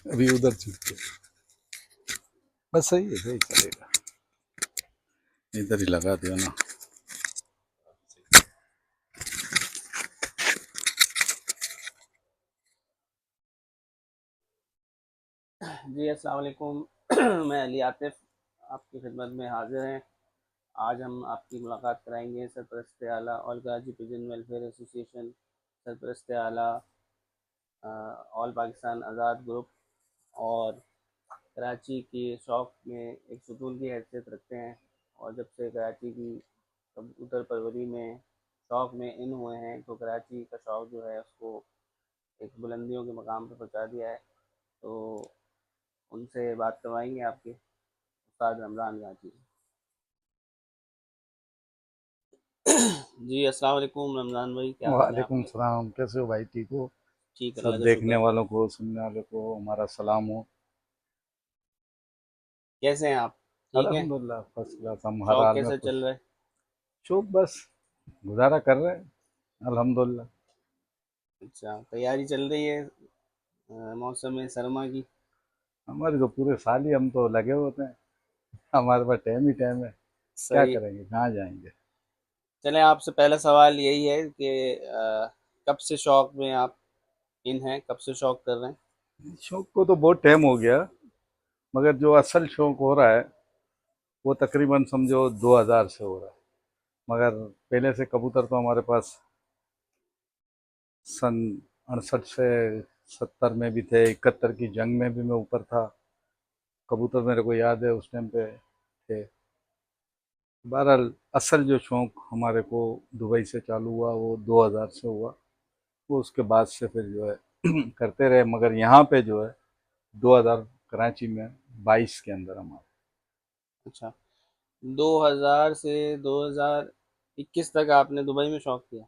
अभी उधर चलते, बस सही है, सही चलेगा, इधर ही लगा दिया ना। जी अस्सलाम वालेकुम। मैं अली आतिफ आपकी खिदमत में हाजिर हैं। आज हम आपकी मुलाकात कराएंगे सरपरस्त आला all Karachi pigeon welfare association, सरपरस्त आला ऑल पाकिस्तान आज़ाद ग्रुप और कराची के शौक़ में एक सुतून की हैसियत रखते हैं। और जब से कराची की कबूतर परवरी में शौक़ में इन हुए हैं तो कराची का शौक़ जो है उसको एक बुलंदियों के मकाम पर पहुंचा दिया है। तो उनसे बात करवाएंगे आपके उस्ताद रमज़ान गाजी। जी अस्सलाम वालेकुम रमज़ान भाई, क्या हाल है वालेकुम आपके? सलाम, कैसे हो भाई, ठीक हो? ठीक, अल्लाह सब का देखने शुक्र। वालों को, सुनने वालों को हमारा सलाम हो। कैसे हैं आप? ठीक हैं? अल्हम्दुलिल्लाह फर्स्ट क्लास, हम हर शौक़ हाल में कैसे खुश। चल रहा है? शौक बस गुजारा कर रहे हैं अल्हम्दुलिल्लाह। अच्छा, तैयारी चल रही है मौसम सरमा की? हमारे तो पूरे साल ही हम तो लगे होते हैं, हमारे पास टाइम ही टाइम है। क्या सही। करेंगे, कहाँ जाएंगे। चलें, आपसे पहला सवाल यही है कि कब से शौक़ में आप इन हैं, कब से शौक़ कर रहे हैं? शौक को तो बहुत टाइम हो गया, मगर जो असल शौक हो रहा है वो तकरीबन समझो 2000 से हो रहा है। मगर पहले से कबूतर तो हमारे पास सन 68 से 70 में भी थे, 71 की जंग में भी मैं ऊपर था। कबूतर मेरे को याद है उस टाइम पे थे। बहरहाल असल जो शौक हमारे को दुबई से चालू हुआ वो 2000 से हुआ। वो उसके बाद से फिर जो है करते रहे, मगर यहाँ पे जो है 2000 कराची में 22 के अंदर हमारे। अच्छा, 2000 से 2021 तक आपने दुबई में शौक़ किया?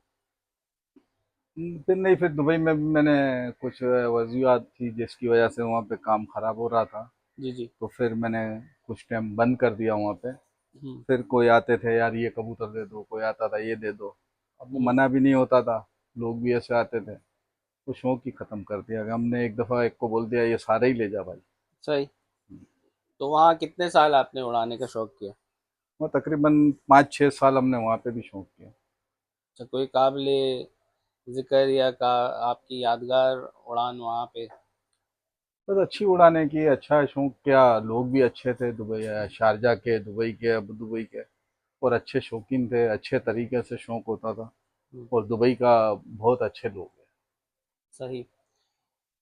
फिर नहीं, फिर दुबई में भी मैंने कुछ वजूहत थी जिसकी वजह से वहाँ पे काम ख़राब हो रहा था, जी जी। तो फिर मैंने कुछ टाइम बंद कर दिया वहाँ पे। हम्म। फिर कोई आते थे, यार ये कबूतर दे दो, कोई आता था ये दे दो। अब वो हम्म। मना भी नहीं होता था, लोग भी ऐसे आते थे, तो शौक ही ख़त्म कर दिया। हमने एक दफ़ा एक को बोल दिया ये सारे ही ले जा भाई। सही। तो वहाँ कितने साल आपने उड़ाने का शौक़ किया? वो तकरीबन 5-6 साल हमने वहाँ पे भी शौक किया। अच्छा, कोई काबिले ज़िक्र या का आपकी यादगार उड़ान वहाँ पे? बस अच्छी उड़ाने की, अच्छा शौक किया, लोग भी अच्छे थे दुबई, शारजा के, दुबई के, अबू दुबई के, और अच्छे शौकीन थे, अच्छे तरीके से शौक होता था। हम्म। और दुबई का बहुत अच्छे लोग हैं, सही।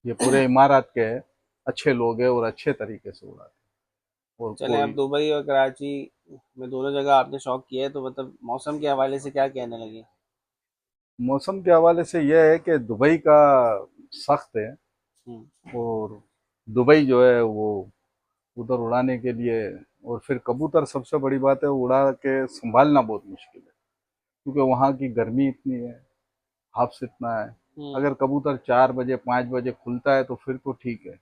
ये पूरे इमारात के अच्छे लोग हैं और अच्छे तरीके से उड़ाते हैं। और चलें, अब कोई दुबई और कराची में दोनों जगह आपने शौक़ किया है तो मतलब मौसम के हवाले से क्या कहने लगे? मौसम के हवाले से यह है कि दुबई का सख्त है, हम्म। और दुबई जो है वो उधर उड़ाने के लिए, और फिर कबूतर सबसे बड़ी बात है उड़ा के संभालना बहुत मुश्किल है, क्योंकि वहाँ की गर्मी इतनी है, हाफ्स इतना है। हम्म। अगर कबूतर 4 बजे 5 बजे खुलता है तो फिर तो ठीक है,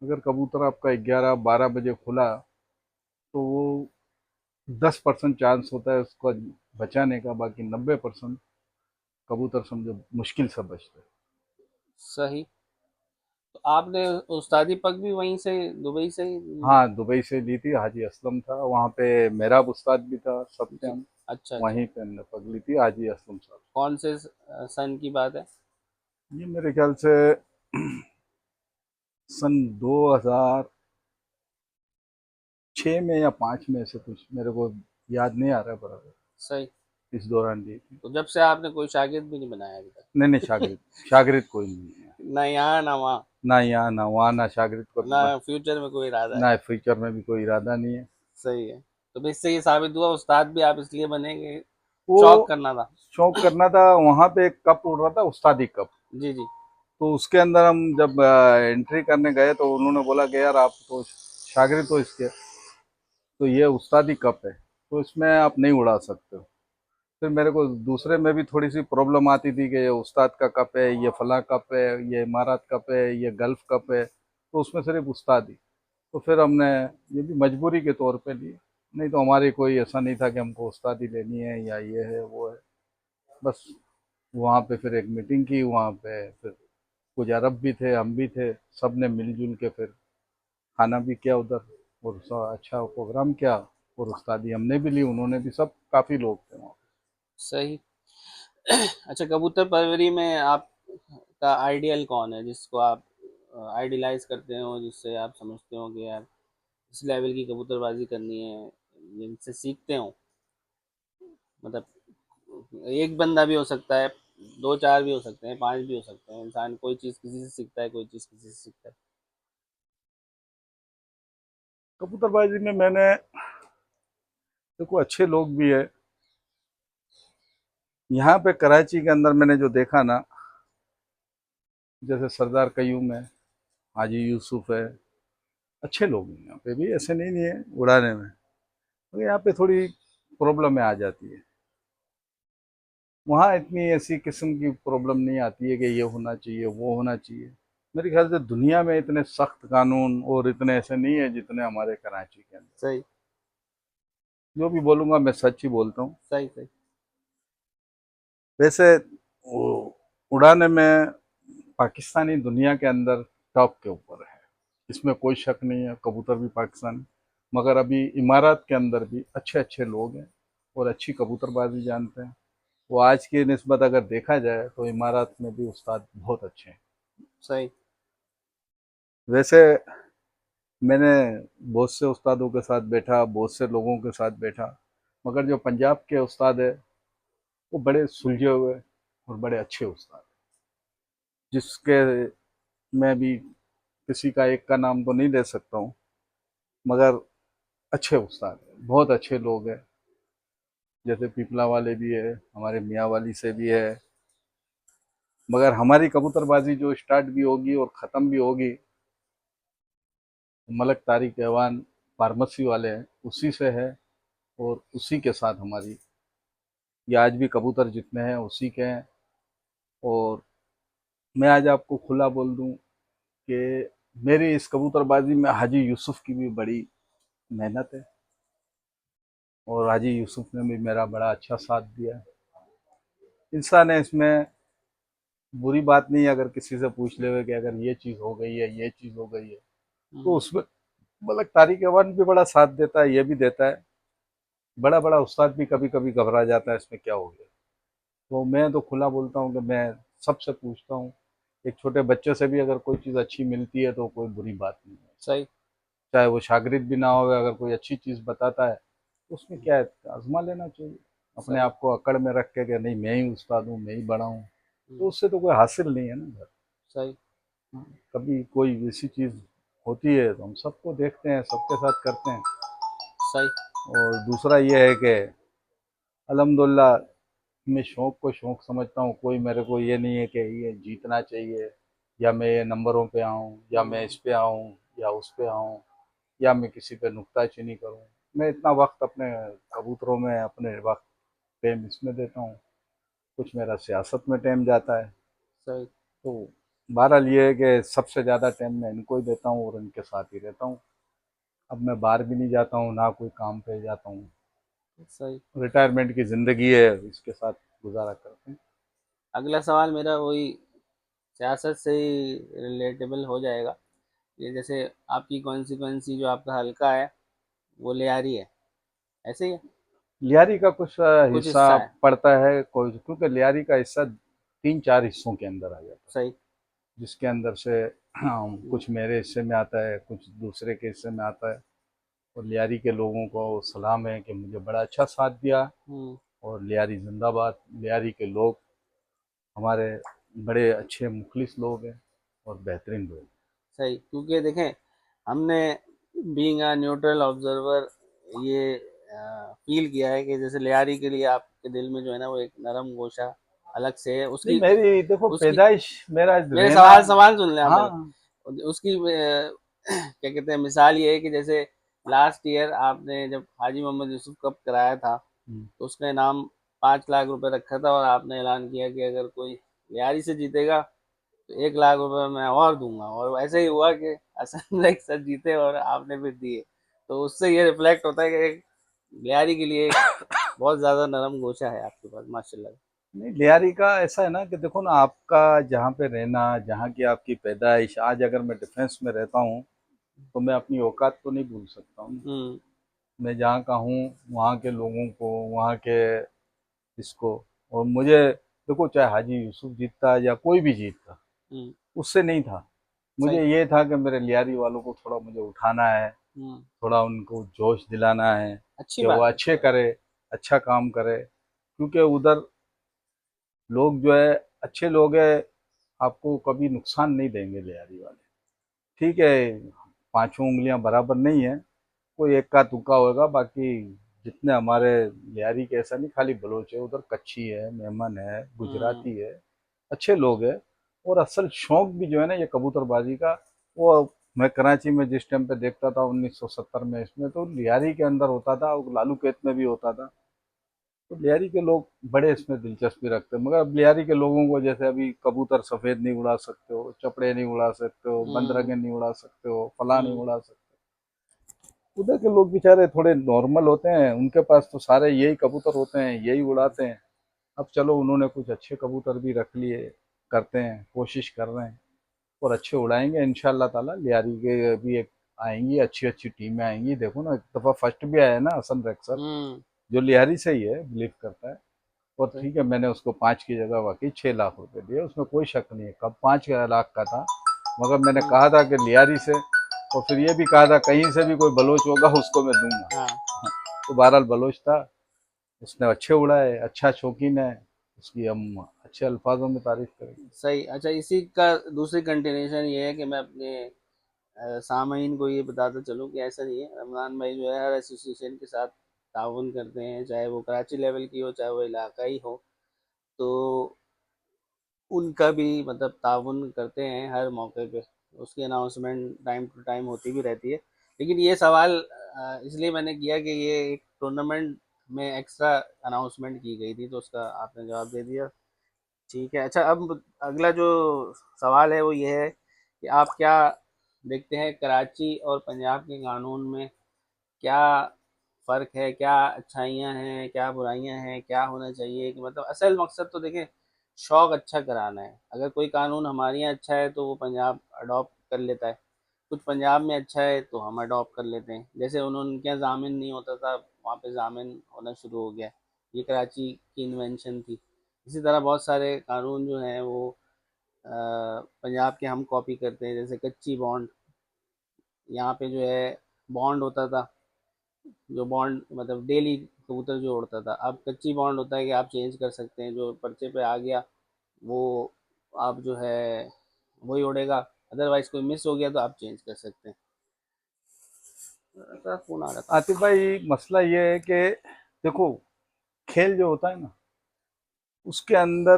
अगर कबूतर आपका 11-12 बजे खुला तो वो 10% चांस होता है उसको बचाने का, बाकी 90% कबूतर समझो मुश्किल से बचते हैं। सही। तो आपने उस्तादी पग भी वहीं से, दुबई से ही ली? हाँ, दुबई से ली थी, हाजी असलम था वहाँ पे, मेरा उस्ताद भी था, सब थे जी। हम। अच्छा अच्छा। वहीं पे हमने पग ली थी, हाजी असलम साहब। कौन से सन की बात है? ये मेरे ख्याल से सन 2006 में या 5 में से कुछ, मेरे को याद नहीं आ रहा बराबर, सही। इस दौरान ली थी। तो जब से आपने कोई शागिर्द भी नहीं बनाया अभी तक? नहीं नहीं, शागिर्द शागिर्द कोई नहीं है, ना यहाँ ना वहाँ? ना यहाँ ना वहाँ, ना शागिर्द को ना फ्यूचर में कोई इरादा है? ना फ्यूचर में भी कोई इरादा नहीं है। सही है। तो फिर इससे ये साबित हुआ उस्ताद भी आप इसलिए बने कि वो शौक करना था? शौक करना था, वहाँ पे एक कप उड़ रहा था, उस्तादी कप। जी जी। तो उसके अंदर हम जब एंट्री करने गए तो उन्होंने बोला कि यार आप तो शागिर्द हो इसके, तो ये उस्तादी कप है, तो इसमें आप नहीं उड़ा सकते हो। फिर मेरे को दूसरे में भी थोड़ी सी प्रॉब्लम आती थी कि ये उस्ताद का कप है, ये फला कप है, ये इमारत कप है, ये गल्फ कप है, तो उसमें सिर्फ उस्ताद ही। तो फिर हमने ये भी मजबूरी के तौर पे लिए, नहीं तो हमारी कोई ऐसा नहीं था कि हमको उस्तादी लेनी है या ये है वो है। बस वहाँ पे फिर एक मीटिंग की, वहाँ पे फिर कुछ अरब भी थे, हम भी थे, सब ने मिलजुल के फिर खाना भी किया उधर, और अच्छा प्रोग्राम किया, और उस्तादी हमने भी ली, उन्होंने भी, सब काफ़ी लोग थे वहाँ। सही। अच्छा, कबूतर परवरी में आपका आइडियल कौन है, जिसको आप आइडियलाइज करते हो, जिससे आप समझते हो कि यार इस लेवल की कबूतरबाजी करनी है, जिनसे सीखते हो? मतलब एक बंदा भी हो सकता है, दो चार भी हो सकते हैं, पांच भी हो सकते हैं। इंसान कोई चीज़ किसी से सीखता है, कोई चीज़ किसी से सीखता है। कबूतरबाजी में मैंने, देखो अच्छे लोग भी है यहाँ पे कराची के अंदर, मैंने जो देखा ना, जैसे सरदार कयूम है, हाजी यूसुफ है, अच्छे लोग हैं यहाँ पे भी, ऐसे नहीं है उड़ाने में, मगर यहाँ पे थोड़ी प्रॉब्लम आ जाती है। वहाँ इतनी ऐसी किस्म की प्रॉब्लम नहीं आती है कि ये होना चाहिए वो होना चाहिए। मेरे ख्याल से दुनिया में इतने सख्त कानून और इतने ऐसे नहीं है जितने हमारे कराची के अंदर। सही। जो भी बोलूँगा मैं सच ही बोलता हूँ। सही। सही। वैसे उड़ाने में पाकिस्तानी दुनिया के अंदर टॉप के ऊपर है, इसमें कोई शक नहीं है, कबूतर भी पाकिस्तानी। मगर अभी इमारात के अंदर भी अच्छे अच्छे लोग हैं और अच्छी कबूतरबाजी जानते हैं। वो आज की निस्बत अगर देखा जाए तो इमारात में भी उस्ताद बहुत अच्छे हैं। सही। वैसे मैंने बहुत से उस्तादों के साथ बैठा, बहुत से लोगों के साथ बैठा, मगर जो पंजाब के उस्ताद है वो बड़े सुलझे हुए और बड़े अच्छे उस्ताद हैं, जिसके मैं भी किसी का एक का नाम तो नहीं ले सकता हूँ, मगर अच्छे उस्ताद हैं, बहुत अच्छे लोग हैं। जैसे पीपला वाले भी है, हमारे मियाँ वाली से भी है। मगर हमारी कबूतरबाजी जो स्टार्ट भी होगी और ख़त्म भी होगी, मलक तारिक ऐवान फार्मेसी वाले हैं, उसी से है, और उसी के साथ हमारी, ये आज भी कबूतर जितने हैं उसी के हैं। और मैं आज आपको खुला बोल दूं कि मेरी इस कबूतरबाजी में हाजी यूसुफ की भी बड़ी मेहनत है, और हाजी यूसुफ ने भी मेरा बड़ा अच्छा साथ दिया है। इंसान है इसमें, बुरी बात नहीं है अगर किसी से पूछ ले कि अगर ये चीज़ हो गई है, ये चीज़ हो गई है, तो हम्म। उसमें मलक तारिक अवान भी बड़ा साथ देता है, ये भी देता है। बड़ा बड़ा उस्ताद भी कभी कभी घबरा जाता है इसमें क्या हो गया। तो मैं तो खुला बोलता हूँ कि मैं सबसे पूछता हूँ, एक छोटे बच्चे से भी अगर कोई चीज़ अच्छी मिलती है तो कोई बुरी बात नहीं है। सही। चाहे वो शागिर्द भी ना हो, अगर कोई अच्छी चीज़ बताता है तो उसमें क्या है, आजमा लेना चाहिए, अपने सही। आप को अकड़ में रख के कि नहीं मैं ही उस्ताद हूँ, मैं ही बड़ा हूँ। तो हम्म। उससे तो कोई हासिल नहीं है ना। सही। कभी कोई ऐसी चीज़ होती है तो हम सबको देखते हैं, सबके साथ करते हैं। सही। और दूसरा ये है कि अल्हम्दुलिल्लाह मैं शौक़ को शौक़ समझता हूँ, कोई मेरे को ये नहीं है कि ये जीतना चाहिए, या मैं ये नंबरों पे आऊँ, या मैं इस पे आऊँ, या उस पे आऊँ, या मैं किसी पे नुक्ताचीनी करूँ। मैं इतना वक्त अपने कबूतरों में, अपने वक्त टाइम इसमें देता हूँ, कुछ मेरा सियासत में टाइम जाता है। सही। तो बहरहाल ये है कि सबसे ज़्यादा टाइम मैं इनको ही देता हूँ और इनके साथ ही रहता हूँ। अब मैं बाहर भी नहीं जाता हूँ, ना कोई काम पे जाता हूँ। सही। रिटायरमेंट की ज़िंदगी है, इसके साथ गुजारा करते हैं। अगला सवाल मेरा वही सियासत से ही रिलेटेबल हो जाएगा। ये जैसे आपकी कॉन्सिक्वेंसी जो आपका हल्का है, वो लियारी है, ऐसे ही है? लियारी का कुछ कुछ हिस्सा हिस्सा है। पड़ता है, कोई, क्योंकि लियारी का हिस्सा तीन चार हिस्सों के अंदर आ जाता है, सही। जिसके अंदर से हम्म। कुछ मेरे हिस्से में आता है, कुछ दूसरे के हिस्से में आता है। और लियारी के लोगों को सलाम है कि मुझे बड़ा अच्छा साथ दिया, हम्म। और लियारी जिंदाबाद। लियारी के लोग हमारे बड़े अच्छे मुखलिस लोग हैं और बेहतरीन लोग। सही, क्योंकि देखें, हमने बीइंग अ न्यूट्रल ऑब्जर्वर ये फील किया है कि जैसे लियारी के लिए आपके दिल में जो है ना, वो एक नरम गोशा अलग से है नहीं, उसकी। मेरी देखो उसकी पैदाइश, मेरा मेरे रहना। सवाल सवाल सुन लें आप हाँ। पहले। उसकी क्या कहते हैं, मिसाल ये है कि जैसे लास्ट ईयर आपने जब हाजी मोहम्मद यूसुफ कप कराया था, हम्म। तो उसका इनाम 5 लाख रुपए रखा था, और आपने ऐलान किया कि अगर कोई लियारी से जीतेगा तो 1 लाख रुपए मैं और दूंगा, और ऐसे ही हुआ कि हसन लाइक सर जीते और आपने फिर दिए। तो उससे ये रिफ्लेक्ट होता है कि लियारी के लिए बहुत ज़्यादा नरम गोशा है आपके पास माशाल्लाह। नहीं, लियारी का ऐसा है ना कि देखो ना, आपका जहाँ पे रहना, जहाँ की आपकी पैदाइश, आज अगर मैं डिफेंस में रहता हूँ तो मैं अपनी औकात तो नहीं भूल सकता हूँ। हुँ, मैं जहाँ का हूँ, वहाँ के लोगों को, वहाँ के इसको, और मुझे देखो, चाहे हाजी यूसुफ जीतता या कोई भी जीतता, हुँ, उससे नहीं था। मुझे सही। ये था कि मेरे लियारी वालों को थोड़ा मुझे उठाना है, हुँ, थोड़ा उनको जोश दिलाना है अच्छी कि वो बात है, अच्छी अच्छे बात करे, अच्छा काम करे। क्योंकि उधर लोग जो है, अच्छे लोग हैं, आपको कभी नुकसान नहीं देंगे लियारी वाले। ठीक है, पांचों उंगलियां बराबर नहीं है, कोई एक का तुक्का होगा, बाकी जितने हमारे लियारी के, ऐसा नहीं खाली बलोच है, उधर कच्छी है, मेमन है, है। हुँ, गुजराती है, अच्छे लोग हैं। और असल शौक भी जो है ना ये कबूतरबाजी का, वो मैं कराची में जिस टाइम पे देखता था 1970 में, इसमें तो लियारी के अंदर होता था, और लालू खेत में भी होता था। तो लियारी के लोग बड़े इसमें दिलचस्पी रखते हैं। मगर अब लियारी के लोगों को, जैसे अभी कबूतर सफ़ेद नहीं उड़ा सकते हो, चपड़े नहीं उड़ा सकते हो, हुँ, बंदरगे नहीं उड़ा सकते हो, फला नहीं हुँ, उड़ा सकते, उधर के लोग बेचारे थोड़े नॉर्मल होते हैं, उनके पास तो सारे यही कबूतर होते हैं, यही उड़ाते हैं। अब चलो, उन्होंने कुछ अच्छे कबूतर भी रख लिए, करते हैं, कोशिश कर रहे हैं, और अच्छे उड़ाएंगे इंशाल्लाह ताला। लियारी के भी एक आएंगी, अच्छी अच्छी टीमें आएंगी। देखो ना, एक दफ़ा फर्स्ट भी आया है ना हसन रेक्सर, हुँ, जो लियारी से ही है, बिलीव करता है। और सही। ठीक है, मैंने उसको 5 की जगह वाकई 6 लाख रुपए दिए, उसमें कोई शक नहीं है। कब 5 लाख का था, मगर मैंने हुँ, कहा था कि लियारी से, और फिर ये भी कहा था कहीं से भी कोई बलोच होगा उसको मैं दूंगा। हाँ, तो बहरहाल बलोच था, उसने अच्छे उड़ाए, अच्छा शौकीन है, उसकी हम अच्छे अल्फाजों में तारीफ करें। सही। अच्छा, इसी का दूसरी कंटिन्यूएशन ये है कि मैं अपने सामाईन को ये बताता चलूँ कि ऐसा नहीं है, रमज़ान भाई जो है हर एसोसिएशन के साथ ताउन करते हैं, चाहे वो कराची लेवल की हो, चाहे वो इलाकाई हो। तो उनका भी मतलब ताउन करते हैं हर मौके पे। उसकी अनाउंसमेंट टाइम टू टाइम होती भी रहती है। लेकिन ये सवाल इसलिए मैंने किया कि ये एक टूर्नामेंट में एक्स्ट्रा अनाउंसमेंट की गई थी, तो उसका आपने जवाब दे दिया। ठीक है। अच्छा, अब अगला जो सवाल है वो ये है कि आप क्या देखते हैं कराची और पंजाब के कानून में क्या फ़र्क है, क्या अच्छाइयाँ हैं, क्या बुराइयाँ हैं, क्या होना चाहिए, कि मतलब असल मकसद तो देखें शौक़ अच्छा कराना है। अगर कोई कानून हमारे यहाँ अच्छा है तो वो पंजाब अडॉप्ट कर लेता है, कुछ पंजाब में अच्छा है तो हम अडॉप्ट कर लेते हैं। जैसे उनके यहाँ ज़ामिन नहीं होता था, वहाँ पे ज़ामिन होना शुरू हो गया है। ये कराची की इन्वेंशन थी। इसी तरह बहुत सारे कानून जो हैं वो पंजाब के हम कॉपी करते हैं। जैसे कच्ची बॉन्ड, यहाँ पे जो है बॉन्ड होता था, जो बॉन्ड मतलब डेली कबूतर जो उड़ता था, अब कच्ची बॉन्ड होता है कि आप चेंज कर सकते हैं, जो पर्चे पे आ गया वो आप जो है वही उड़ेगा, अदरवाइज कोई मिस हो गया तो आप चेंज कर सकते हैं। ऐसा फोन आ रहा था। आतिफ भाई, मसला ये है कि देखो, खेल जो होता है ना, उसके अंदर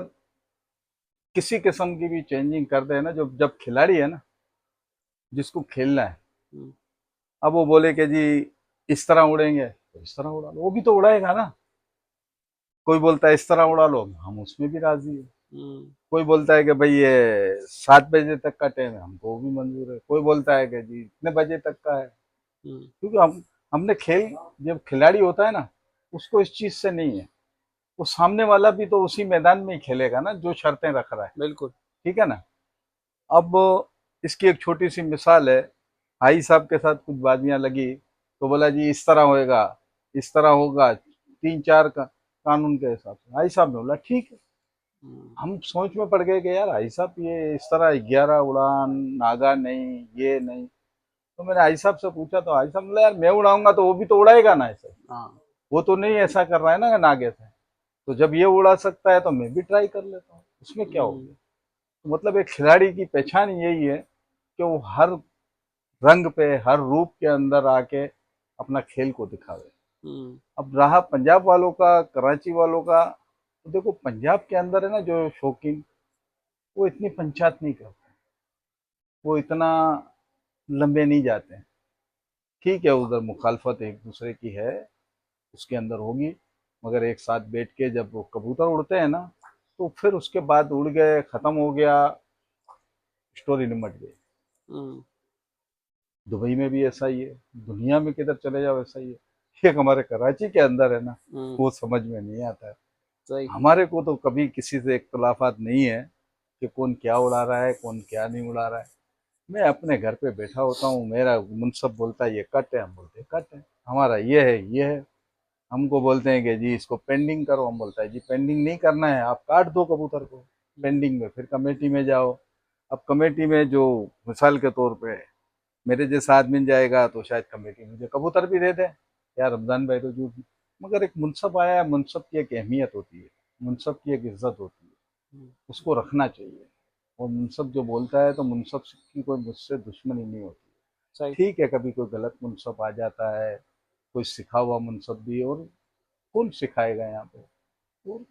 किसी किस्म की भी चेंजिंग कर दे ना, जो जब खिलाड़ी है ना, जिसको खेलना है, हम्म, अब वो बोले कि जी इस तरह उड़ेंगे, तो इस तरह उड़ा लो, वो भी तो उड़ाएगा ना। कोई बोलता है इस तरह उड़ा लो, हम उसमें भी राजी है। हम्म, कोई बोलता है कि भाई ये 7 बजे तक का टाइम है, हमको वो भी मंजूर है। कोई बोलता है कि जी इतने बजे तक का है। हम्म, क्योंकि हमने खेल, जब खिलाड़ी होता है ना, उसको इस चीज से नहीं है। वो सामने वाला भी तो उसी मैदान में ही खेलेगा ना, जो शर्तें रख रहा है। बिल्कुल। ठीक है ना। अब इसकी एक छोटी सी मिसाल है, भाई साहब के साथ कुछ बाजियां लगी, तो बोला जी इस तरह होएगा, इस तरह होगा, 3 4 का कानून के हिसाब से। भाई साहब ने बोला ठीक है। हम्म, हम सोच में पड़ गए कि यार भाई साहब, ये इस तरह 11 उड़ान, नागा नहीं, ये नहीं। तो मैंने भाई साहब से पूछा, तो भाई साहब ने बोला यार मैं उड़ाऊंगा तो वो भी तो उड़ाएगा ना ऐसे। हाँ। वो तो नहीं ऐसा कर रहा है ना नागे से, तो जब ये उड़ा सकता है तो मैं भी ट्राई कर लेता हूँ, उसमें क्या हो हम्म, गया। तो मतलब एक खिलाड़ी की पहचान यही है कि वो हर रंग पे, हर रूप के अंदर आके अपना खेल को दिखावे। हम्म, अब रहा पंजाब वालों का, कराची वालों का, तो देखो पंजाब के अंदर है ना जो शौकीन, वो इतनी पंचायत नहीं करते, वो इतना लंबे नहीं जाते हैं। ठीक है, उधर मुखालफत एक दूसरे की है, उसके अंदर होगी, मगर एक साथ बैठ के जब वो कबूतर उड़ते हैं ना, तो फिर उसके बाद उड़ गए, खत्म हो गया, स्टोरी निमट गई। हम्म, दुबई में भी ऐसा ही है, दुनिया में किधर चले जाओ ऐसा ही है। एक हमारे कराची के अंदर है ना, हम्म, वो समझ में नहीं आता है। सही। हमारे को तो कभी किसी से इख्तलाफात नहीं है कि कौन क्या उड़ा रहा है, कौन क्या नहीं उड़ा रहा है। मैं अपने घर पे बैठा होता हूँ, मेरा मुनसब बोलता है ये कट है, हम बोलते हैं कट है, हमारा ये है ये है। हमको बोलते हैं कि जी इसको पेंडिंग करो, हम बोलता है जी पेंडिंग नहीं करना है, आप काट दो कबूतर को पेंडिंग में, फिर कमेटी में जाओ। अब कमेटी में जो मिसाल के तौर पे मेरे जैसा आदमी जाएगा तो शायद कमेटी मुझे कबूतर भी दे दे, यार रमजान भाई तो झूठ नहीं। मगर एक मुनसब आया है, मुनसब की एक अहमियत होती है, मुनसब की एक इज्जत होती है, हम्म, उसको रखना चाहिए। और मुनसब जो बोलता है तो मुनसब की कोई मुझसे दुश्मनी नहीं होती। सही। ठीक है, कभी कोई गलत मुनसब आ जाता है, कोई सिखा हुआ मुनसब भी, और कौन सिखाएगा यहाँ पे। और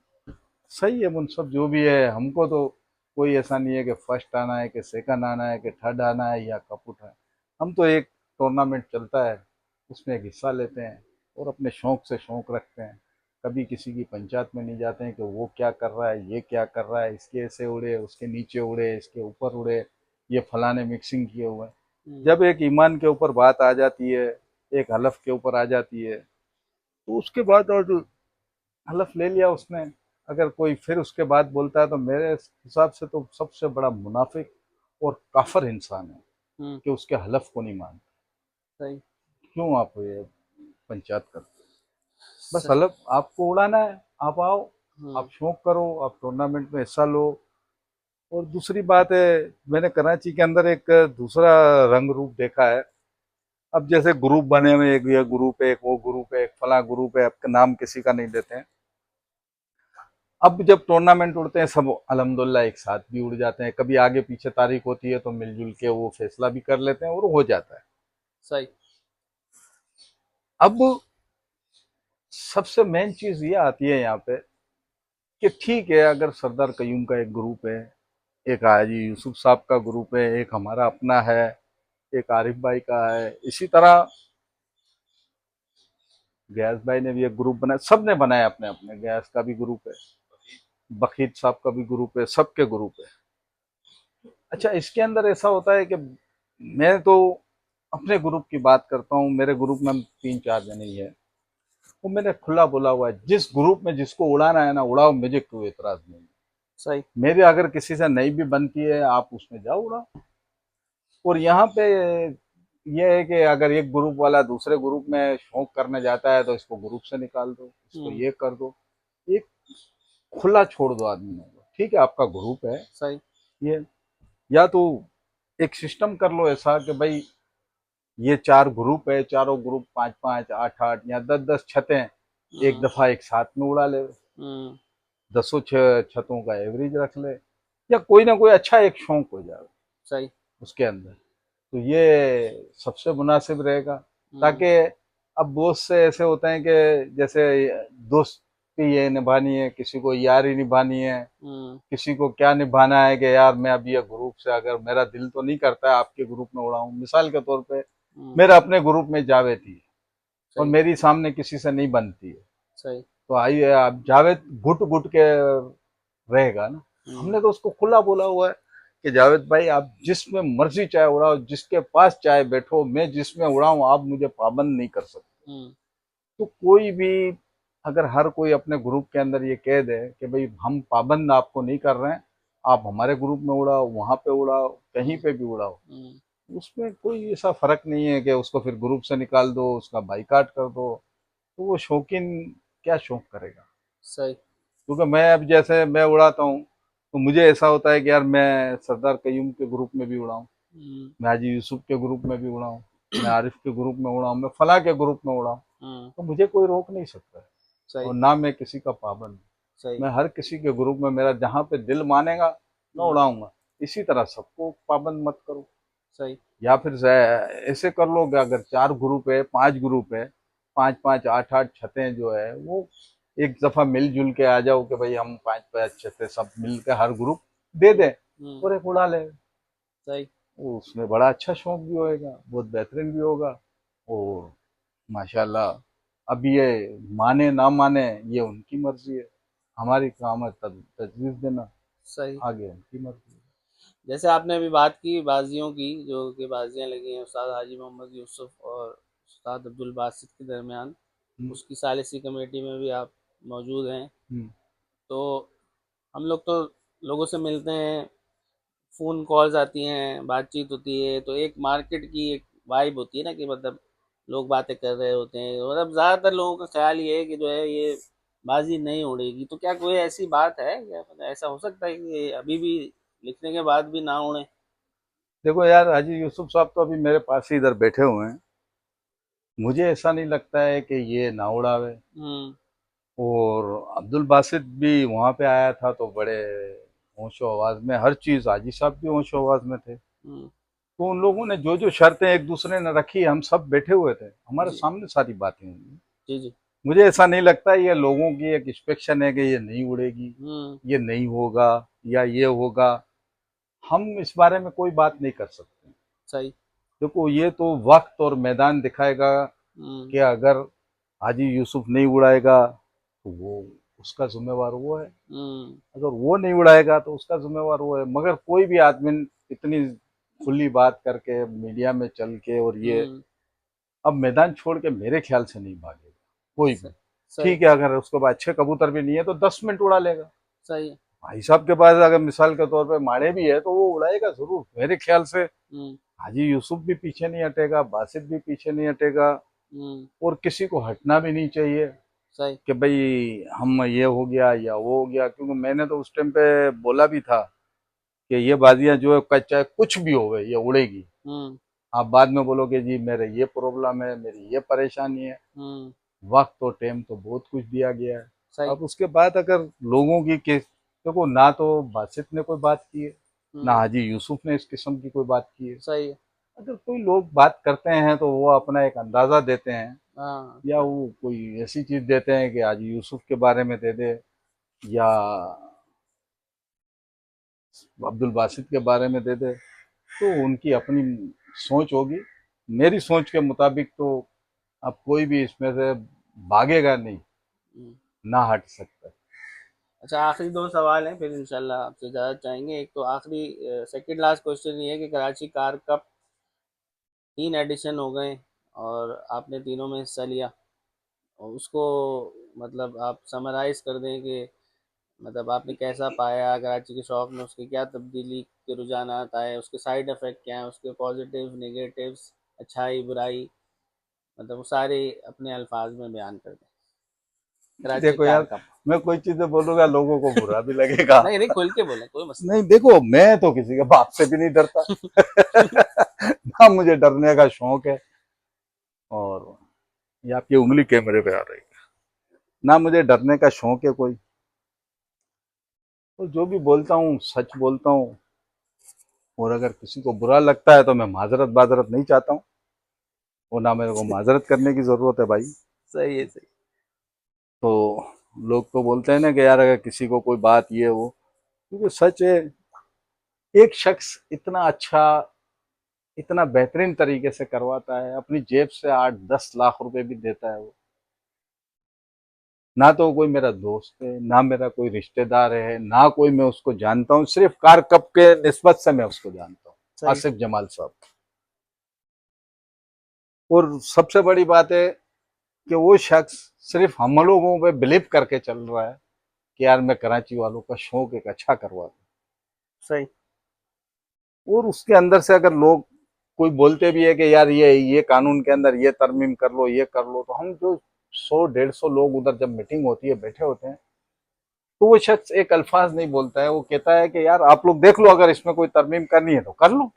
सही है मुनसब जो भी है, हमको तो कोई ऐसा नहीं है कि फर्स्ट आना है कि सेकंड आना है कि थर्ड आना है या कप उठा है। हम तो एक टूर्नामेंट चलता है उसमें एक हिस्सा लेते हैं और अपने शौक से शौक रखते हैं। कभी किसी की पंचायत में नहीं जाते हैं कि वो क्या कर रहा है, ये क्या कर रहा है, इसके ऐसे उड़े, उसके नीचे उड़े, इसके ऊपर उड़े, ये फलाने मिक्सिंग किए हुए हैं। हम्म, जब एक ईमान के ऊपर बात आ जाती है, एक हलफ के ऊपर आ जाती है, तो उसके बाद और जो हलफ ले लिया उसने, अगर कोई फिर उसके बाद बोलता है तो मेरे हिसाब से तो सबसे बड़ा मुनाफिक और काफर इंसान है हम्म, कि उसके हलफ को नहीं मानता। सही। क्यों आप ये पंचायत करते हो? बस सही। हलफ आपको उड़ाना है, आप आओ, हम्म, आप शौक करो, आप टूर्नामेंट में हिस्सा लो। और दूसरी बात है, मैंने कराची के अंदर एक दूसरा रंग रूप देखा है। अब जैसे ग्रुप बने हुए, एक ये ग्रुप है, एक वो ग्रुप है, एक फला ग्रुप है, आपका नाम किसी का नहीं लेते हैं। अब जब टूर्नामेंट उड़ते हैं सब अल्हम्दुलिल्लाह एक साथ भी उड़ जाते हैं, कभी आगे पीछे तारीख होती है तो मिलजुल के वो फैसला भी कर लेते हैं और हो जाता है। सही। अब सबसे मेन चीज ये आती है यहाँ पे कि ठीक है, अगर सरदार कयूम का एक ग्रुप है, एक हाजी यूसुफ साहब का ग्रुप है, एक हमारा अपना है, एक आरिफ भाई का है, इसी तरह गैस भाई ने भी एक ग्रुप बनाया, सब ने बनाया अपने अपने, गैस का भी ग्रुप है, बखीत साहब का भी ग्रुप है, सबके ग्रुप है। अच्छा, इसके अंदर ऐसा होता है कि मैं तो अपने ग्रुप की बात करता हूँ, मेरे ग्रुप में हम 3-4 जने ही है, वो मैंने खुला बोला हुआ है, जिस ग्रुप में जिसको उड़ाना है ना उड़ाओ, मुझे कोई एतराज नहीं है। सही। मेरे अगर किसी से नहीं भी बनती है, आप उसमें जाओ उड़ाओ। और यहाँ पे ये है कि अगर एक ग्रुप वाला दूसरे ग्रुप में शौक करने जाता है तो इसको ग्रुप से निकाल दो, इसको हम्म, ये कर दो। एक खुला छोड़ दो आदमी को, ठीक है आपका ग्रुप है सही। ये, या तो एक सिस्टम कर लो ऐसा कि भाई ये 4 ग्रुप है, चारों ग्रुप 5-5, 8-8 या 10-10 छतें एक हम्म, दफा एक साथ में उड़ा ले, हम्म, 10 छतों का एवरेज रख ले, या कोई ना कोई अच्छा एक शौक हो जाए सही। उसके अंदर, तो ये सबसे मुनासिब रहेगा। हम्म, ताकि अब बहुत से ऐसे होते हैं कि जैसे दोस्ती ये निभानी है, किसी को यारी निभानी है, हम्म, किसी को क्या निभाना है कि यार मैं अभी ये ग्रुप से, अगर मेरा दिल तो नहीं करता है आपके ग्रुप में उड़ाऊं, मिसाल के तौर पे हम्म, मेरा अपने ग्रुप में जावेद थी और सही। मेरी सामने किसी से नहीं बनती है, सही। तो आइए आप, जावेद घुट घुट के रहेगा ना। हम्म, हमने तो उसको खुला बोला हुआ है कि जावेद भाई आप जिसमें मर्जी चाहे उड़ाओ, जिसके पास चाहे बैठो, मैं जिसमें उड़ाऊं आप मुझे पाबंद नहीं कर सकते। हम्म, तो कोई भी, अगर हर कोई अपने ग्रुप के अंदर ये कह दे कि भाई हम पाबंद आपको नहीं कर रहे हैं, आप हमारे ग्रुप में उड़ाओ, वहां पे उड़ाओ, कहीं हम्म, पे भी उड़ाओ, हम्म, उसमें कोई ऐसा फर्क नहीं है कि उसको फिर ग्रुप से निकाल दो, उसका बाइकाट कर दो। तो वो शौकीन क्या शौक करेगा? सही। क्योंकि मैं अब जैसे मैं उड़ाता हूँ तो मुझे ऐसा होता है कि यार मैं सरदार कयूम के ग्रुप में भी उड़ाऊँ, हम्म, मैं हाजी यूसुफ के ग्रुप में भी उड़ाऊँ, मैं आरिफ के ग्रुप में उड़ाऊँ, मैं फला के ग्रुप में उड़ाऊँ, हम्म, तो मुझे कोई रोक नहीं सकता है। सही। और ना मैं किसी का पाबंद हूँ। सही। मैं हर किसी के ग्रुप में, मेरा जहाँ पे दिल मानेगा मैं हम्म, उड़ाऊंगा। इसी तरह सबको पाबंद मत करो। सही। या फिर ऐसे कर लो कि अगर 4 ग्रुप है, 5 ग्रुप है, 5-5, 8-8 छतें जो है वो एक दफा मिलजुल के आ जाओ कि भाई हम 5-5 छतें सब मिल के हर ग्रुप दे हम्म, दें हम्म, और एक उड़ा ले। सही। वो उसमें बड़ा अच्छा शौक भी होएगा, बहुत बेहतरीन भी होगा। और माशाल्लाह, अब ये माने ना माने ये उनकी मर्जी है, हमारी काम है तजवीज़ देना, सही। आगे उनकी मर्जी है। जैसे आपने अभी बात की बाजियों की, जो कि बाजियां लगी हैं उस्ताद हाजी मोहम्मद यूसुफ और उस्ताद अब्दुल बासित के दरमियान, उसकी सालिसी कमेटी में भी आप मौजूद हैं। हम्म। तो हम लोग तो लोगों से मिलते हैं, फ़ोन कॉल्स आती हैं, बातचीत होती है, तो एक मार्केट की एक वाइब होती है ना कि मतलब लोग बातें कर रहे होते हैं, मतलब ज़्यादातर लोगों का ख्याल ये है कि जो है ये बाजी नहीं उड़ेगी। तो क्या कोई ऐसी बात है, क्या मतलब ऐसा हो सकता है कि अभी भी लिखने के बाद भी ना उड़े? देखो यार, हाजी यूसुफ साहब तो अभी मेरे पास ही इधर बैठे हुए हैं। मुझे ऐसा नहीं लगता है कि ये ना उड़ावे। हम्म। और अब्दुल बासित भी वहां पे आया था तो बड़े होशो आवाज में हर चीज, हाजी साहब भी होशो आवाज में थे। हम्म। तो उन लोगों ने जो जो शर्तें एक दूसरे ने रखी, हम सब बैठे हुए थे, हमारे जी। सामने सारी बातें हुई। जी। जी। मुझे ऐसा नहीं लगता ये लोगों की एक एक्सपेक्शन है कि ये नहीं उड़ेगी, हम्म। ये नहीं होगा या ये होगा। हम इस बारे में कोई बात नहीं कर सकते। सही। देखो, ये तो वक्त और मैदान दिखाएगा हम्म। कि अगर हाजी यूसुफ नहीं उड़ाएगा तो वो, उसका जिम्मेवार वो है। हम्म। अगर वो नहीं उड़ाएगा तो उसका जिम्मेवार वो है। मगर कोई भी आदमी इतनी खुली बात करके मीडिया में चल के, और ये हम्म। अब मैदान छोड़ के मेरे ख्याल से नहीं भागेगा कोई भी। स- सही। ठीक है, अगर उसके पास अच्छे कबूतर भी नहीं है तो 10 मिनट उड़ा लेगा। सही है। भाई साहब के पास अगर मिसाल के तौर पे माड़े भी है तो वो उड़ाएगा जरूर मेरे ख्याल से। हम्म। हाजी यूसुफ भी पीछे नहीं हटेगा, बासित भी पीछे नहीं हटेगा। हम्म। और किसी को हटना भी नहीं चाहिए सही। कि भाई हम ये हो गया या वो हो गया। क्योंकि मैंने तो उस टाइम पे बोला भी था कि ये बाजियां जो है, चाहे कुछ भी हो ये उड़ेगी। हम्म। आप बाद में बोलोगे जी मेरे ये प्रॉब्लम है, मेरी ये परेशानी है। हम्म। वक्त और टाइम तो बहुत कुछ दिया गया है। सही। अब उसके बाद अगर लोगों की देखो, ना तो बासित ने कोई बात की है, ना हम्म। हाजी यूसुफ ने इस किस्म की कोई बात की है। सही है। अगर कोई लोग बात करते हैं तो वो अपना एक अंदाजा देते हैं, हाँ। या वो कोई ऐसी चीज देते हैं कि हाजी यूसुफ के बारे में दे दे, या अब्दुल बासित के बारे में दे दे। तो उनकी अपनी सोच होगी। मेरी सोच के मुताबिक तो अब कोई भी इसमें से भागेगा नहीं, हम्म। ना हट सकता। अच्छा, आखिरी दो सवाल हैं, फिर इंशाल्लाह आपसे इजाज़त चाहेंगे। एक तो आखिरी सेकंड लास्ट क्वेश्चन ये है कि कराची कार कप 3 एडिशन हो गए और आपने तीनों में हिस्सा लिया, और उसको मतलब आप समराइज़ कर दें कि मतलब आपने कैसा पाया कराची के शौक में, उसकी क्या तब्दीली के रुझानात आए, उसके साइड इफ़ेक्ट क्या हैं, उसके पॉजिटिव नेगेटिव्स, अच्छाई बुराई, मतलब वो सारे अपने अल्फाज में बयान कर दें। कराची देखो कार यार, कप। मैं कोई चीजें बोलूंगा लोगों को बुरा भी लगेगा। नहीं नहीं, खुल के बोलें, कोई मसला नहीं, देखो, मैं तो किसी के बाप से भी नहीं डरता। नहीं। ना मुझे डरने का शौक है। और ये आपकी उंगली कैमरे पे आ रही है। ना मुझे डरने का शौक है कोई। तो जो भी बोलता हूँ सच बोलता हूँ। और अगर किसी को बुरा लगता है तो मैं माजरत बाजरत नहीं चाहता हूँ, और ना मेरे को माजरत करने की जरूरत है भाई। सही है। सही। तो लोग तो बोलते हैं ना कि यार अगर किसी को कोई बात ये वो, क्योंकि सच है, एक शख्स इतना अच्छा, इतना बेहतरीन तरीके से करवाता है, अपनी जेब से 8-10 लाख रुपए भी देता है वो। ना तो कोई मेरा दोस्त है, ना मेरा कोई रिश्तेदार है, ना कोई मैं उसको जानता हूँ, सिर्फ कार कप के निस्बत से मैं उसको जानता हूँ, सही। आसिफ जमाल साहब। और सबसे बड़ी बात है कि वो शख्स सिर्फ हम लोगों पे बिलीव करके चल रहा है कि यार मैं कराची वालों का शौक एक अच्छा करवा दूं। सही। और उसके अंदर से अगर लोग कोई बोलते भी है कि यार ये कानून के अंदर ये तरमीम कर लो, ये कर लो, तो हम जो 100-150 लोग उधर जब मीटिंग होती है बैठे होते हैं, तो वो शख्स एक अल्फाज नहीं बोलता है। वो कहता है कि यार आप लोग देख लो, अगर इसमें कोई तरमीम करनी है तो कर लो,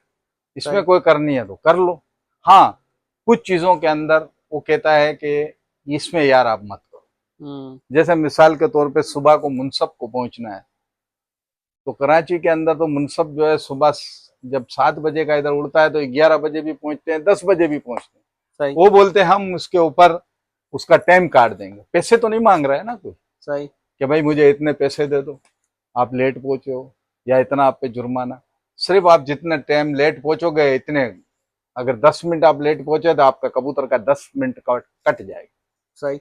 इसमें सही। कोई करनी है तो कर लो। हाँ, कुछ चीजों के अंदर वो कहता है कि इसमें यार आप मत करो। हम्म। जैसे मिसाल के तौर पे सुबह को मुनसब को पहुंचना है, तो कराची के अंदर तो मुनसब जो है सुबह जब 7 बजे का इधर उड़ता है तो 11 बजे भी पहुंचते हैं, 10 बजे भी पहुंचते हैं। सही। वो बोलते हैं हम उसके ऊपर उसका टाइम काट देंगे। पैसे तो नहीं मांग रहा है ना कोई सही। कि भाई मुझे इतने पैसे दे दो, आप लेट पहुंचे हो, या इतना आप पे जुर्माना। सिर्फ आप जितने टाइम लेट पहुंचोगे इतने, अगर 10 मिनट आप लेट पहुंचे तो आपका कबूतर का 10 मिनट का कट जाएगा। सही।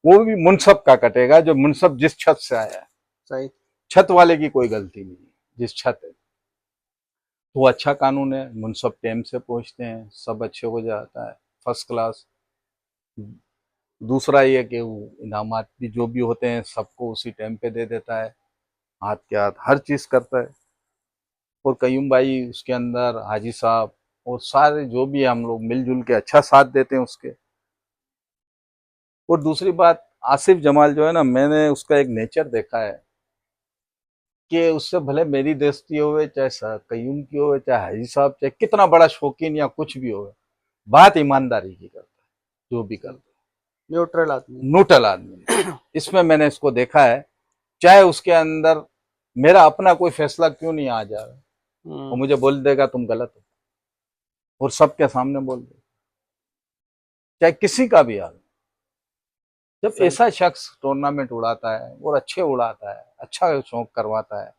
वो भी मुनसब का कटेगा, जो मुनसब जिस छत से आया है। सही। छत वाले की कोई गलती नहीं है, जिस छत है। तो अच्छा कानून है, मुनसब टाइम से पहुंचते हैं, सब अच्छे हो जाता है, फर्स्ट क्लास। दूसरा ये कि वो इनामात भी जो भी होते हैं सबको उसी टाइम पे दे देता है, हाथ के हाथ हर चीज़ करता है। और कयूम भाई उसके अंदर, हाजी साहब और सारे जो भी हैं, हम लोग मिलजुल के अच्छा साथ देते हैं उसके। और दूसरी बात, आसिफ जमाल जो है ना, मैंने उसका एक नेचर देखा है कि उससे भले मेरी दोस्ती होवे, चाहे कयूम की होवे, चाहे हाजी साहब, चाहे कितना बड़ा शौकीन या कुछ भी होवे, बात ईमानदारी की करता है, जो भी करता न्यूट्रल आदमी। है, न्यूट्रल आदमी। इसमें मैंने इसको देखा है, चाहे उसके अंदर मेरा अपना कोई फैसला क्यों नहीं आ जा रहा, वो मुझे बोल देगा तुम गलत हो, और सबके सामने बोल दे, चाहे किसी का भी हाल। जब सही। ऐसा शख्स टूर्नामेंट उड़ाता है और अच्छे उड़ाता है, अच्छा शौक करवाता है,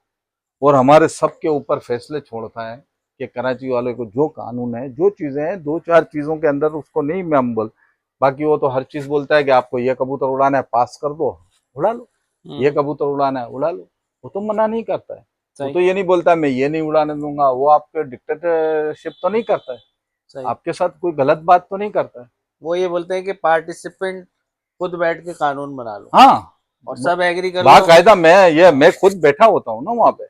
और हमारे सबके ऊपर फैसले छोड़ता है कि कराची वाले को जो कानून है, जो चीजें हैं, दो चार चीजों के अंदर उसको नहीं मैं हम बोल, बाकी वो तो हर चीज बोलता है कि आपको ये कबूतर उड़ाना है पास कर दो, उड़ा लो, ये कबूतर उड़ाना है उड़ा लो। वो तो मना नहीं करता है, वो सही। तो ये नहीं बोलता मैं ये नहीं उड़ाने दूंगा, वो आपके डिक्टेटरशिप तो नहीं करता है, सही। आपके साथ कोई गलत बात तो नहीं करता है। वो ये बोलते हैं कि पार्टिसिपेंट खुद बैठ के कानून बना लो हाँ, और सब एग्री कर लो। बाकायदा मैं खुद बैठा होता हूँ ना वहां पे,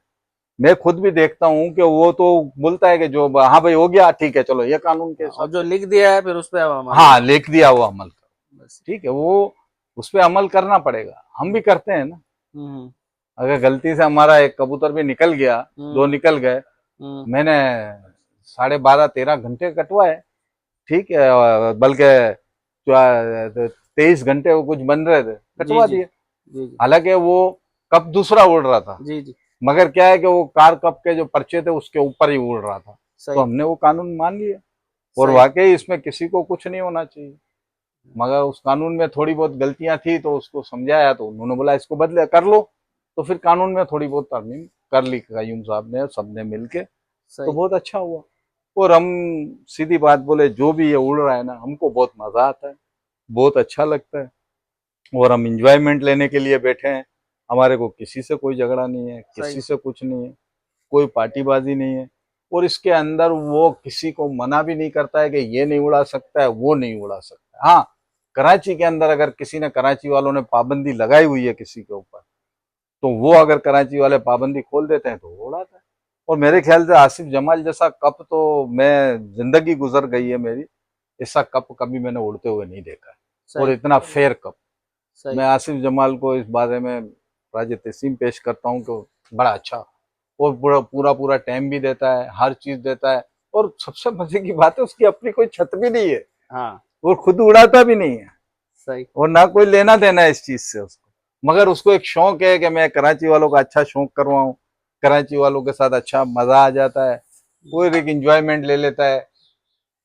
मैं खुद भी देखता हूँ कि वो तो बोलता है कि जो हाँ भाई हो गया ठीक है चलो ये कानून के और हिसाब जो से, लिख दिया है फिर उस पर अब अमल हाँ होगा। लिख दिया वो अमल करो, बस। ठीक है, वो उस पर अमल करना पड़ेगा, हम भी करते हैं ना। हम्म। अगर गलती से हमारा एक कबूतर भी निकल गया, दो हम्म। निकल गए, हम्म। मैंने 12.5-13 घंटे कटवाए, ठीक है, बल्कि 23 घंटे वो कुछ बन रहे थे, जी कटवा जी। दिए। जी जी। हालांकि वो कप दूसरा उड़ रहा था, जी जी। मगर क्या है कि वो कार कप के जो पर्चे थे उसके ऊपर ही उड़ रहा था, तो सही। हमने वो कानून मान लिया। और सही। वाकई इसमें किसी को कुछ नहीं होना चाहिए, मगर उस कानून में थोड़ी बहुत गलतियां थी तो उसको समझाया, तो उन्होंने बोला इसको बदले कर लो, तो फिर कानून में थोड़ी बहुत तरमीम कर ली कयूम साहब ने, सबने मिलके, तो सही। बहुत अच्छा हुआ। और हम सीधी बात बोले, जो भी ये उड़ रहा है ना, हमको बहुत मजा आता है, बहुत अच्छा लगता है, और हम इंजॉयमेंट लेने के लिए बैठे हैं। हमारे को किसी से कोई झगड़ा नहीं है, सही। किसी से कुछ नहीं है, कोई पार्टीबाजी नहीं है। और इसके अंदर वो किसी को मना भी नहीं करता है कि ये नहीं उड़ा सकता है, वो नहीं उड़ा सकता है। हाँ, कराची के अंदर अगर किसी ने, कराची वालों ने पाबंदी लगाई हुई है किसी के ऊपर, तो वो अगर कराची वाले पाबंदी खोल देते हैं तो वो उड़ाता है। और मेरे ख्याल से आसिफ जमाल जैसा कप तो, मैं जिंदगी गुजर गई है मेरी, ऐसा कप कभी मैंने उड़ते हुए नहीं देखा है, और सही। इतना फेयर कप। सही। मैं आसिफ जमाल को इस बारे में राज तस्लीम पेश करता हूँ कि बड़ा अच्छा, और पूरा पूरा पूरा टाइम भी देता है, हर चीज देता है। और सबसे मजे की बात है, उसकी अपनी कोई छत भी नहीं है, हाँ। वो खुद उड़ाता भी नहीं है, सही। और ना कोई लेना देना है इस चीज से उसको, मगर उसको एक शौक है कि मैं कराची वालों का अच्छा शौक करवाऊं, कराची वालों के साथ अच्छा मजा आ जाता है, वो एक इंजॉयमेंट ले लेता है,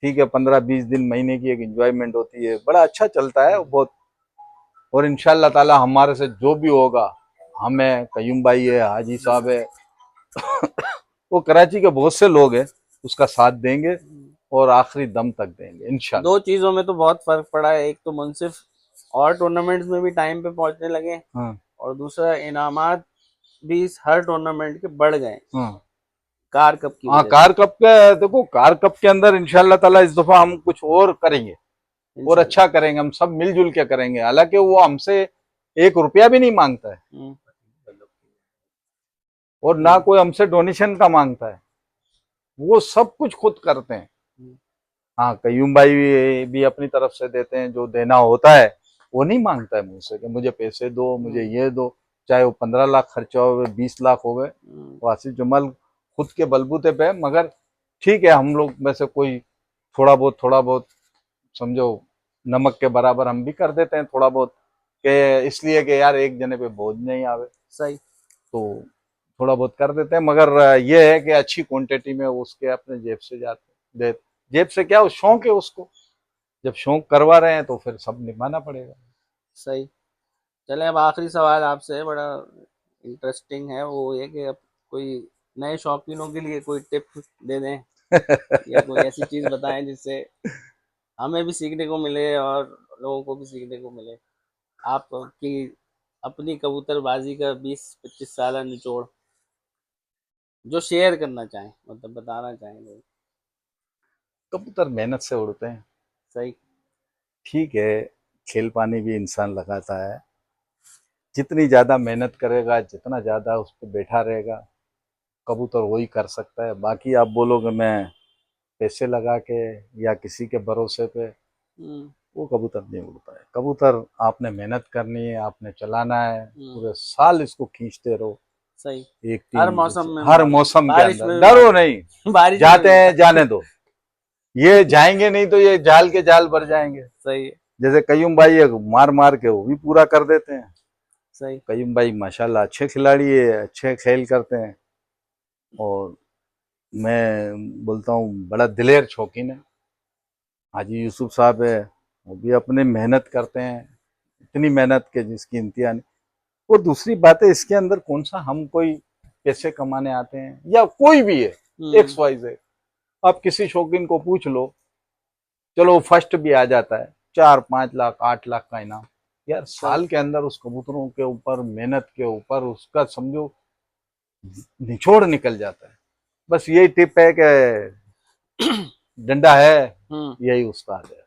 ठीक है, 15-20 दिन, महीने की एक इंजॉयमेंट होती है, बड़ा अच्छा चलता है बहुत। और इंशाल्लाह ताला हमारे से जो भी होगा, हमें कयूम भाई है, हाजी साहब है, वो कराची के बहुत से लोग हैं, उसका साथ देंगे और आखिरी दम तक देंगे दो इंशाल्लाह। चीजों में तो बहुत फर्क पड़ा है, एक तो मुनसिफ और टूर्नामेंट्स में भी टाइम पे पहुंचने लगे, हाँ और दूसरा इनामात भी हर टूर्नामेंट के बढ़ गए हाँ कार कप की हाँ, वजह से। कार कप का देखो, कार कप के अंदर इंशाल्लाह ताला इस दफा हम कुछ और करेंगे, और इंशाल्लाह। अच्छा करेंगे, हम सब मिलजुल के करेंगे। हालांकि वो हमसे 1 रुपया भी नहीं मांगता है, हम्म। और ना हम्म। कोई हमसे डोनेशन का मांगता है, वो सब कुछ खुद करते हैं। हम्म। हाँ, कयूम भाई भी अपनी तरफ से देते हैं, जो देना होता है वो नहीं मांगता है मुझसे कि मुझे पैसे दो, मुझे हम्म। ये दो, चाहे वो 15 लाख खर्चा हो, 20 लाख हो गए, हम्म। वो आसिफ जमाल खुद के बलबूते पे है। मगर ठीक है, हम लोग में से कोई थोड़ा बहुत समझो नमक के बराबर हम भी कर देते हैं थोड़ा बहुत, कि इसलिए कि यार एक जने पे बोझ नहीं आवे, सही। तो थोड़ा बहुत कर देते हैं। मगर ये है कि अच्छी क्वांटिटी में उसके अपने जेब से जाते दे, जेब से क्या, वो शौक है उसको, जब शौक करवा रहे हैं तो फिर सब निभाना पड़ेगा। सही। चले अब आखिरी सवाल आपसे है, बड़ा इंटरेस्टिंग है, वो ये कि अब कोई नए शौकीनों के लिए कोई टिप दे दें, या कोई ऐसी चीज बताएं जिससे हमें भी सीखने को मिले और लोगों को भी सीखने को मिले। आपकी अपनी कबूतरबाजी का 20-25 साल निचोड़ जो शेयर करना चाहें, मतलब बताना चाहें लोग। कबूतर मेहनत से उड़ते हैं, सही। ठीक है, खेल पानी भी इंसान लगाता है। जितनी ज़्यादा मेहनत करेगा, जितना ज़्यादा उस पर बैठा रहेगा, कबूतर वही कर सकता है। बाकी आप बोलोगे मैं पैसे लगा के या किसी के भरोसे पे, वो कबूतर नहीं उड़ता है। कबूतर आपने मेहनत करनी है, आपने चलाना है, पूरे साल इसको खींचते रहो। सही। एक हर टीम मौसम जैसे में हर मार, मौसम के बारिश अंदर में भी डरो मार, नहीं। बारिश में जाते भी हैं मार। जाने दो, ये जाएंगे नहीं तो ये जाल के जाल भर जाएंगे। सही है। जैसे कयूम भाई है, मार मार के वो भी पूरा कर देते हैं। सही। कयूम भाई माशाल्लाह अच्छे खिलाड़ी है, अच्छे खेल करते हैं। और मैं बोलता हूँ बड़ा दिलेर शौकीन है। हाजी यूसुफ साहब है, वो भी अपनी मेहनत करते हैं, इतनी मेहनत के जिसकी इंतहा नहीं। और दूसरी बात है, इसके अंदर कौन सा हम कोई पैसे कमाने आते हैं या कोई भी है, एक्स वाई जेड। आप किसी शौकीन को पूछ लो, चलो फर्स्ट भी आ जाता है, 4-5 लाख 8 लाख का इनाम। यार साल के अंदर उस कबूतरों के ऊपर, मेहनत के ऊपर उसका समझो निचोड़ निकल जाता है। बस यही टिप है कि डंडा है, यही उस्ताद है।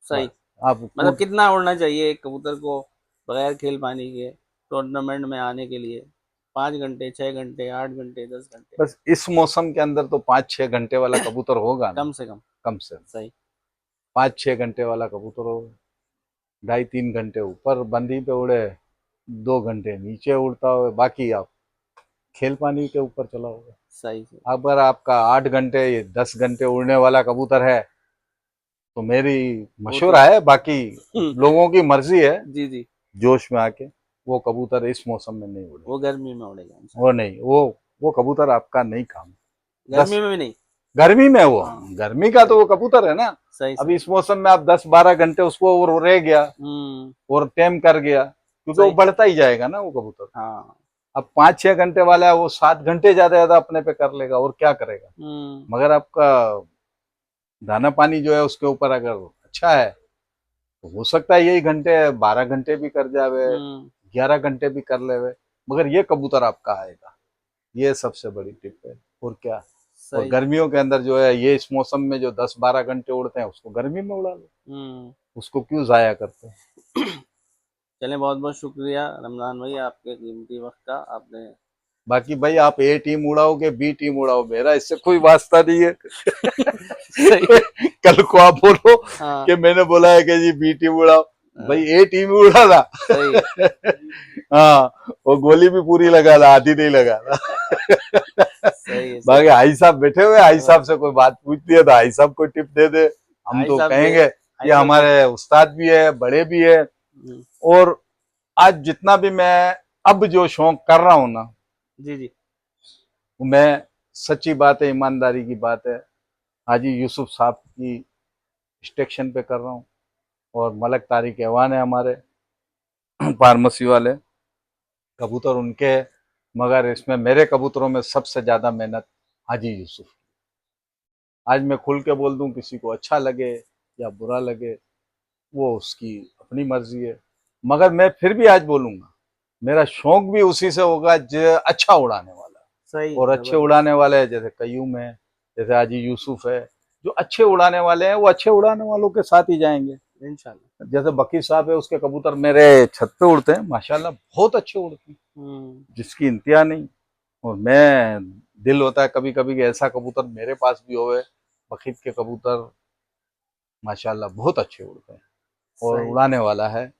सही। बस आप मतलब कितना उड़ना चाहिए एक कबूतर को बगैर खेल पानी के टूर्नामेंट में आने के लिए? 5 घंटे, 6 घंटे, 8 घंटे, 10 घंटे? बस इस मौसम के अंदर तो 5-6 घंटे वाला कबूतर होगा ना, कम से कम। कम से कम सही। 5-6 घंटे वाला कबूतर होगा। 2.5-3 घंटे ऊपर बंदी पे उड़े, 2 घंटे नीचे उड़ता हो, बाकी आप खेल पानी के ऊपर चला होगा। सही से। अगर आपका 8 घंटे 10 घंटे उड़ने वाला कबूतर है तो मेरी वो तो मशवरा है, बाकी लोगों की मर्जी है, जी जी, जोश में आके वो कबूतर इस मौसम में नहीं उड़े। वो गर्मी में उड़ेगा वो इंशाल्लाह। नहीं, वो कबूतर आपका नहीं काम। गर्मी 10 में भी नहीं। गर्मी में वो, हाँ। गर्मी का तो वो कबूतर है ना। सही अब सही। इस मौसम में आप 10-12 घंटे उसको और रह गया और टेम कर गया, क्योंकि वो सही। बढ़ता ही जाएगा ना वो कबूतर। हाँ। अब 5-6 घंटे वाला है, वो 7 घंटे ज्यादा ज्यादा अपने पे कर लेगा और क्या करेगा। मगर आपका दाना पानी जो है उसके ऊपर अगर अच्छा है तो हो सकता है यही घंटे 12 घंटे भी कर जावे, 11 घंटे भी कर लेवे, मगर ये कबूतर आपका आएगा। ये सबसे बड़ी टिप है। और क्या। और सही। गर्मियों के अंदर जो है, ये इस मौसम में जो 10-12 घंटे उड़ते हैं उसको गर्मी में उड़ा लो, उसको क्यों जाया करते हैं। चलें, बहुत बहुत शुक्रिया रमजान भाई आपके कीमती वक्त का। आपने बाकी भाई आप ए टीम उड़ाओगे बी टीम उड़ाओ, मेरा इससे कोई वास्ता नहीं है। सही। कल को आप बोलो हाँ। कि मैंने बोला है कि जी बी टीम उड़ाओ, भाई हाँ, ए टीम उड़ा था। सही है। हाँ, वो गोली भी पूरी लगा ला, आधी नहीं लगा ला। सही है। बाकी सही है। हाई साहब बैठे हुए, हाई साहब से कोई बात पूछती है तो हाई साहब को टिप दे दे, हम भाई तो साहब कहेंगे भाई ये साहब हमारे उस्ताद भी है, बड़े भी है। और आज जितना भी मैं अब जो शौक कर रहा हूँ ना, जी जी। वो मैं सच्ची बात है, ईमानदारी की बात है, हाजी यूसुफ साहब की स्टेक्शन पे कर रहा हूँ। और मलक तारिक ऐवान है हमारे फार्मेसी वाले, कबूतर उनके हैं, मगर इसमें मेरे कबूतरों में सबसे ज्यादा मेहनत हाजी यूसुफ। आज मैं खुल के बोल दूं, किसी को अच्छा लगे या बुरा लगे वो उसकी अपनी मर्जी है, मगर मैं फिर भी आज बोलूंगा मेरा शौक भी उसी से होगा जो अच्छा उड़ाने वाला है। सही और है, अच्छे जबरदस्त। उड़ाने वाले हैं, जैसे कयूम है, जैसे हाजी यूसुफ है, जो अच्छे उड़ाने वाले हैं वो अच्छे उड़ाने वालों के साथ ही जाएंगे। इंशाल्लाह। जैसे बकीर साहब है, उसके कबूतर मेरे छत पे उड़ते हैं, माशाल्लाह बहुत अच्छे उड़ते हैं, जिसकी इंतहा नहीं। और मैं दिल होता है कभी कभी कि ऐसा कबूतर मेरे पास भी होवे। बखीत के कबूतर माशाल्लाह बहुत अच्छे उड़ते हैं और सही। उड़ाने वाला है।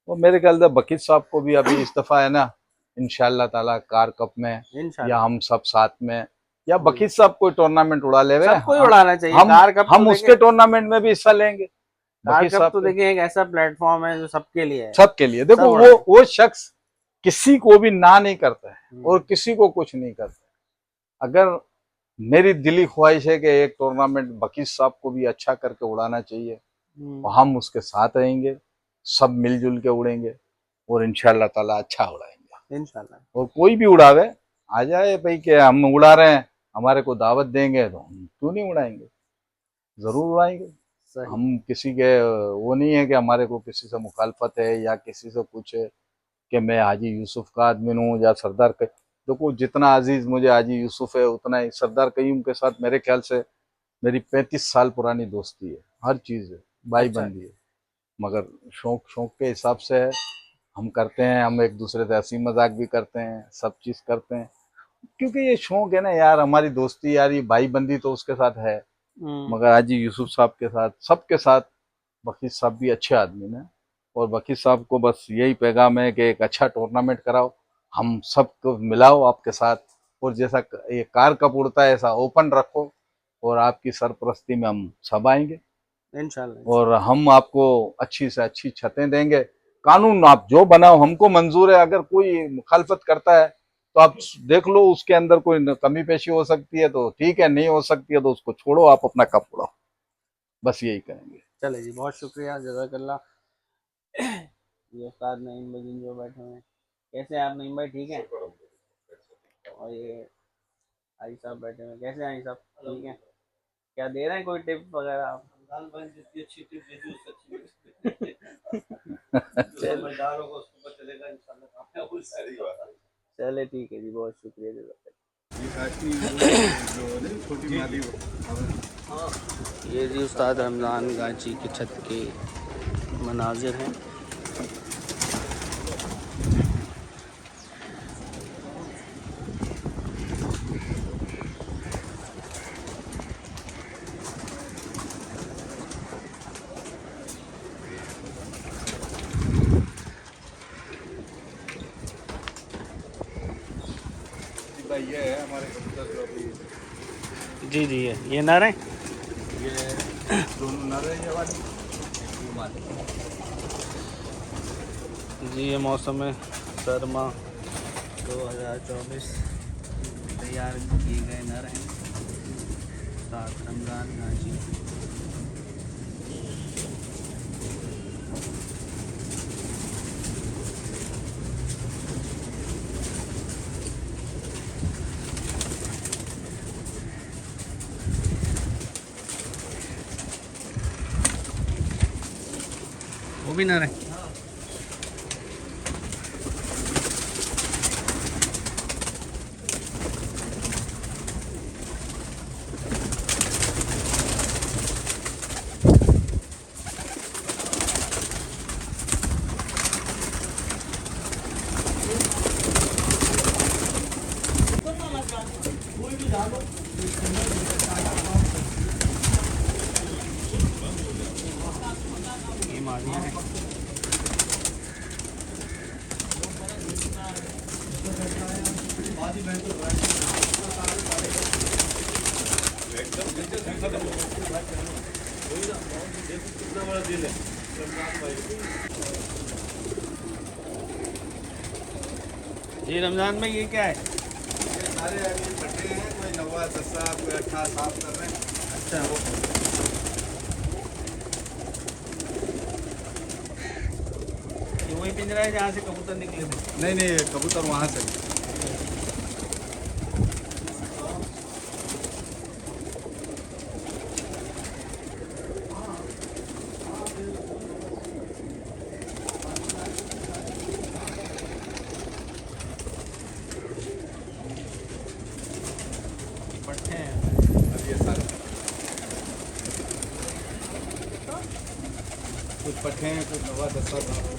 और मेरे ख्याल से बकीर साहब को भी अभी इस दफा है ना, इंशाल्लाह ताला कार कप में या इंशाल्लाह। हम सब साथ में, या बकीर साहब कोई टूर्नामेंट उड़ा ले, सबको ही उड़ाना चाहिए। हम कार कप तो हम देखें, उसके टूर्नामेंट में भी हिस्सा लेंगे। कार बकीर कप साहब तो के देखें एक ऐसा प्लेटफॉर्म है जो सबके लिए है। सबके लिए, देखो सब उड़ाए। वो शख्स किसी को भी ना नहीं करता है और किसी को कुछ नहीं करता। अगर मेरी दिली ख्वाहिश है कि एक टूर्नामेंट बकीर साहब को भी अच्छा करके उड़ाना चाहिए, तो हम उसके साथ रहेंगे, सब मिलजुल के उड़ेंगे और इंशाल्लाह ताला अच्छा उड़ाएंगे। इंशाल्लाह। और कोई भी उड़ावे, आ जाए भाई कि हम उड़ा रहे हैं, हमारे को दावत देंगे तो हम क्यों नहीं उड़ाएंगे, जरूर उड़ाएंगे। सही। हम किसी के वो नहीं है कि हमारे को किसी से मुखालफत है या किसी से कुछ है कि मैं हाजी यूसुफ का आदमी हूँ या सरदार का। देखो जितना अजीज मुझे हाजी यूसुफ है उतना ही सरदार कयूम के साथ मेरे ख्याल से मेरी 35 साल पुरानी दोस्ती है, हर चीज है, भाई अच्छा। बंदी है। मगर शौक शौक के हिसाब से है, हम करते हैं। हम एक दूसरे से हंसी मजाक भी करते हैं, सब चीज़ करते हैं, क्योंकि ये शौक है ना यार। हमारी दोस्ती यारी भाई बंदी तो उसके साथ है, मगर हाजी यूसुफ साहब के साथ, सबके साथ। वकील साहब भी अच्छे आदमी ने, और वकील साहब को बस यही पैगाम है कि एक अच्छा टूर्नामेंट कराओ, हम सबको मिलाओ आपके साथ, और जैसा ये कार कप उड़ता है ऐसा ओपन रखो, और आपकी सरपरस्ती में हम सब आएंगे, इंशाल्लाह। और हम आपको अच्छी से अच्छी छतें देंगे। कानून आप जो बनाओ हमको मंजूर है, अगर कोई मुखालफत करता है तो आप देख लो, उसके अंदर कोई कमी पेशी हो सकती है तो ठीक है, नहीं हो सकती है तो उसको छोड़ो, आप अपना कप उड़ाओ, बस यही करेंगे। चले जी, बहुत शुक्रिया, जज़ाकल्लाह। ये उस्ताद नईम भाई जिन जो बैठे हुए हैं, कैसे हैं आप नईम भाई, ठीक हैं? और ये आई साहब बैठे हुए हैं, कैसे हैं आई साहब, ठीक हैं? क्या दे रहे हैं कोई टिप वगैरह आप? जितनी अच्छी टिप दे दी उससे अच्छी चले ठीक है जी, बहुत शुक्रिया, जज़ाकल्लाह। ये जी उस्ताद रमज़ान गाची की छत के मनाजिर हैं। ये है हमारे कबूतर जो अभी, जी जी, ये नर हैं। ये दोनों नर है, ये वाली, वो मादी। जी ये मौसम सरमा 2024 तैयार किए गए नर हैं उस्ताद रमज़ान गाची। वो भी नर है। ये मादियाँ हैं। जी रमज़ान में ये क्या है? ये सारे अभी फटे हैं, कोई 9 10 कोई 18 साफ कर रहे हैं। अच्छा, ये वही पिंजरा है जहाँ से कबूतर निकले थे? नहीं नहीं, कबूतर वहाँ से पट्टे हैं। अब ये सारे कुछ पट्टे हैं, कुछ 9 10 साफ।